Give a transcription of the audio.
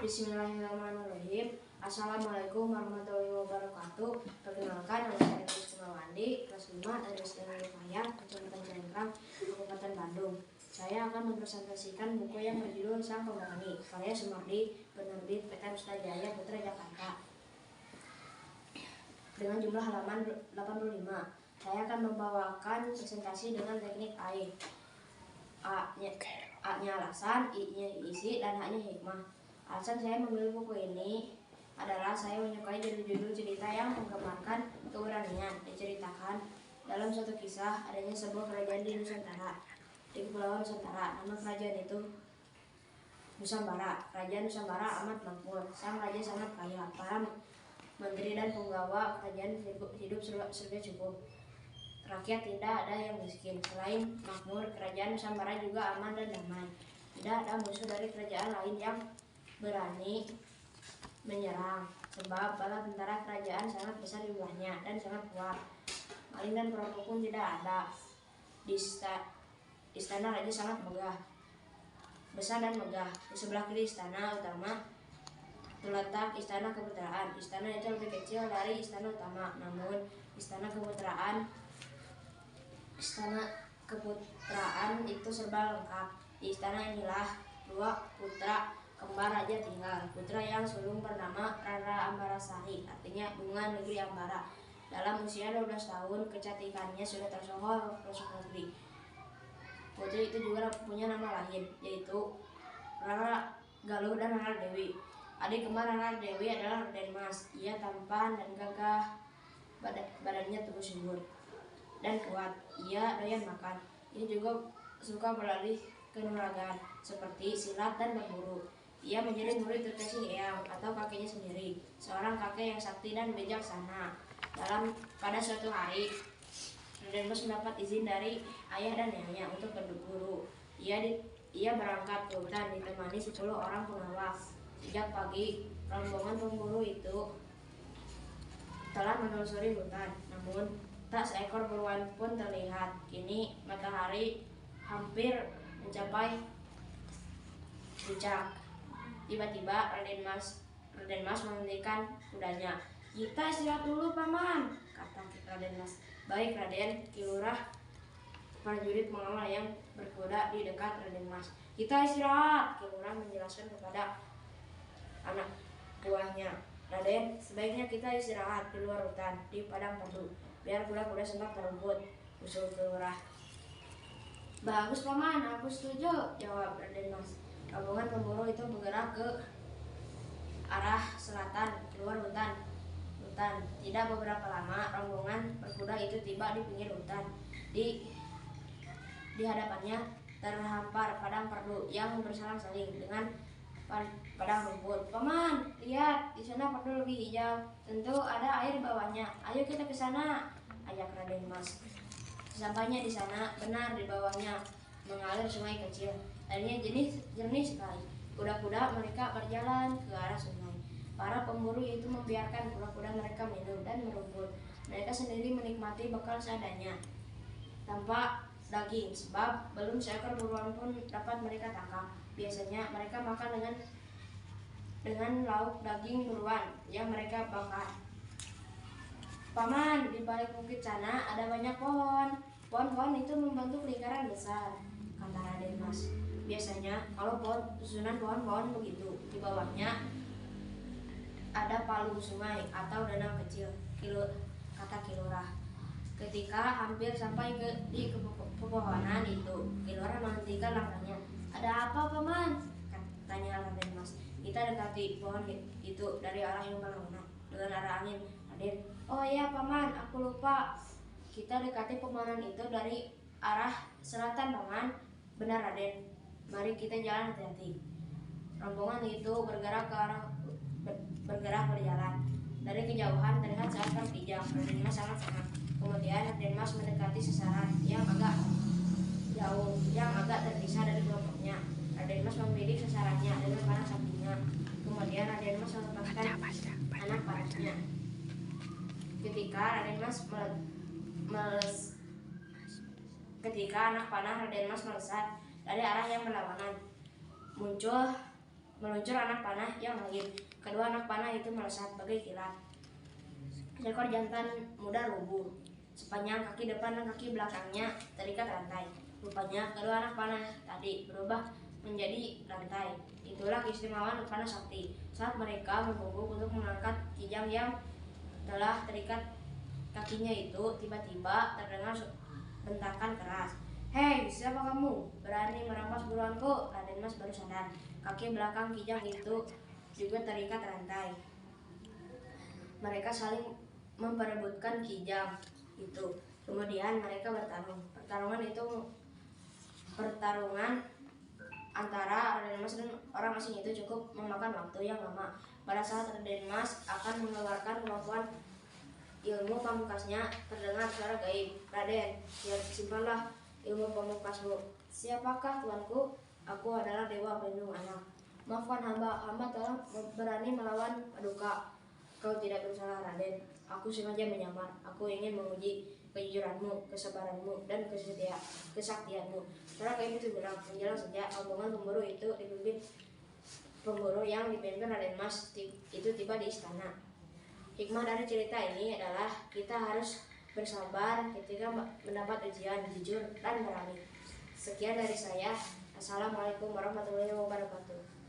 Bismillahirrahmanirrahim. Assalamualaikum warahmatullahi wabarakatuh. Perkenalkan, nama saya Rizky Mawandi, kelas 5 dari SD Lufaya, Kecamatan Cengkrang, Kabupaten Bandung. Saya akan mempresentasikan buku yang berjudul Sang Pemberani, karya Sumardi, penerbit PT Pustaka Jaya Putra Jakarta. Dengan jumlah halaman 85, saya akan membawakan presentasi dengan teknik AIE. A-nya alasan, I-nya isi, dan H-nya hikmah. Alasan saya memilih buku ini adalah saya menyukai judul-judul cerita yang menggambarkan keberanian. Diceritakan dalam suatu kisah adanya sebuah kerajaan di Nusantara, di Kepulauan Nusantara. Nama kerajaan itu Nusambara. Kerajaan Nusambara amat makmur. Sang raja sangat kaya. Para menteri dan penggawa kerajaan hidup serba cukup. Rakyat tidak ada yang miskin. Selain makmur, kerajaan Nusantara juga aman dan damai. Tidak ada musuh dari kerajaan lain yang berani menyerang, sebab bala tentara kerajaan sangat besar jumlahnya dan sangat kuat. Maling dan perampok pun tidak ada. Di istana raja sangat besar dan megah. Di sebelah kiri istana utama terletak istana keputraan. Istana itu lebih kecil dari istana utama, namun istana keputraan itu serba lengkap. Di istana inilah dua putra kembar raja tinggal. Putra yang sulung bernama Rara Ambarasari, artinya bunga negeri Ambara. Dalam usia 12 tahun, kecantikannya sudah tersohor pelosok negeri. Putri itu juga punya nama lain, yaitu Rara Galuh dan Rara Dewi. Adik kembar Rara Dewi adalah Raden Mas. Ia tampan dan gagah, badannya teguh subur dan kuat. Ia doyan makan. Ia juga suka beralih ke kanuragan seperti silat dan berburu. Ia menjadi murid terkasih Eyang atau kakeknya sendiri, seorang kakek yang sakti dan bijaksana. Pada suatu hari, Raden Mas mendapat izin dari ayah dan neneknya untuk berburu. Ia berangkat ke hutan ditemani 10 orang pengawal. Sejak pagi, rombongan pemburu itu telah menelusuri hutan, namun tak seekor buruan pun terlihat. Kini matahari hampir mencapai puncak. Tiba-tiba Raden Mas menghentikan kudanya. "Kita istirahat dulu, Paman," kata Raden Mas. "Baik, Raden." Ki Lurah prajurit mengawal yang berkuda di dekat Raden Mas. "Kita istirahat," Ki Lurah menjelaskan kepada anak buahnya. "Raden, sebaiknya kita istirahat di luar hutan, di padang tebu, biar kuda-kuda senang terumput," usul Ki Lurah. "Bagus, Paman, aku setuju," jawab Raden Mas. Rombongan pemburu itu bergerak ke arah selatan, keluar hutan. Tidak beberapa lama, rombongan berkuda itu tiba di pinggir hutan. Di hadapannya terhampar padang perdu yang berselang-seling dengan padang rumput. "Paman, lihat, di sana perdu lebih hijau. Tentu ada air di bawahnya. Ayo kita ke sana," ajak Raden Mas. Sesampainya di sana, benar di bawahnya mengalir sungai kecil. Airnya jernih sekali. Kuda-kuda mereka berjalan ke arah sungai. Para pemburu itu membiarkan kuda-kuda mereka minum dan merumput. Mereka sendiri menikmati bekal seadanya, tanpa daging, sebab belum seekor buruan pun dapat mereka tangkap. Biasanya mereka makan dengan lauk daging buruan yang mereka bakar. "Paman, di balik bukit sana ada banyak pohon. Pohon-pohon itu membentuk lingkaran besar," kata Raden Mas. "Biasanya kalau susunan pohon-pohon begitu, di bawahnya ada palung sungai atau danau kecil," kata Ki Lurah. Ketika hampir sampai di pepohonan itu, Ki Lurah menghentikan langkahnya. "Ada apa, Paman?" tanya Raden Mas. "Kita dekati pohon itu dari arah yang berlawanan dengan arah angin, Raden." "Oh iya, Paman, aku lupa. Kita dekati pepohonan itu dari arah selatan, Paman." "Benar, Raden. Mari kita jalan hati-hati." Rombongan itu bergerak berjalan. Dari kejauhan terlihat seekor kijang. Raden Mas sangat senang. Kemudian Raden Mas mendekati sasaran yang agak jauh, yang agak terpisah dari kelompoknya. Raden Mas membidik sasarannya dengan panah sampingnya. Kemudian Raden Mas melepaskan anak panahnya. Ketika anak panah Raden Mas melesat dari arah yang berlawanan, muncul meluncur anak panah yang lain. Kedua anak panah itu melesat bagai kilat. Seekor jantan muda rubuh. Sepanjang kaki depan dan kaki belakangnya terikat rantai. Rupanya kedua anak panah tadi berubah menjadi rantai. Itulah keistimewaan panah sakti. Saat mereka membungkuk untuk mengangkat kijang yang telah terikat kakinya itu, tiba-tiba terdengar bentakan keras. "Hei, siapa kamu? Berani merampas buruanku?" Raden Mas baru sadar. Kaki belakang kijang itu juga terikat rantai. Mereka saling memperebutkan kijang itu. Kemudian mereka bertarung. Pertarungan antara Raden Mas dan orang asing itu cukup memakan waktu yang lama. Pada saat Raden Mas akan mengeluarkan kemampuan ilmu pamungkasnya, terdengar suara gaib. "Raden, simpanlah ilmu pamungkasmu." "Siapakah tuanku?" "Aku adalah dewa pelindung anak. Maafkan hamba telah berani melawan Paduka." "Kau tidak bersalah, Raden. Aku sengaja menyamar. Aku ingin menguji kejujuranmu, kesabaranmu, dan kesaktianmu." Suara gaib itu bilang, "Menjelang senja, rombongan pemburu yang dipimpin Raden Mas itu tiba di istana." Hikmah dari cerita ini adalah kita harus bersabar ketika mendapat ujian, jujur dan berani. Sekian dari saya. Assalamualaikum warahmatullahi wabarakatuh.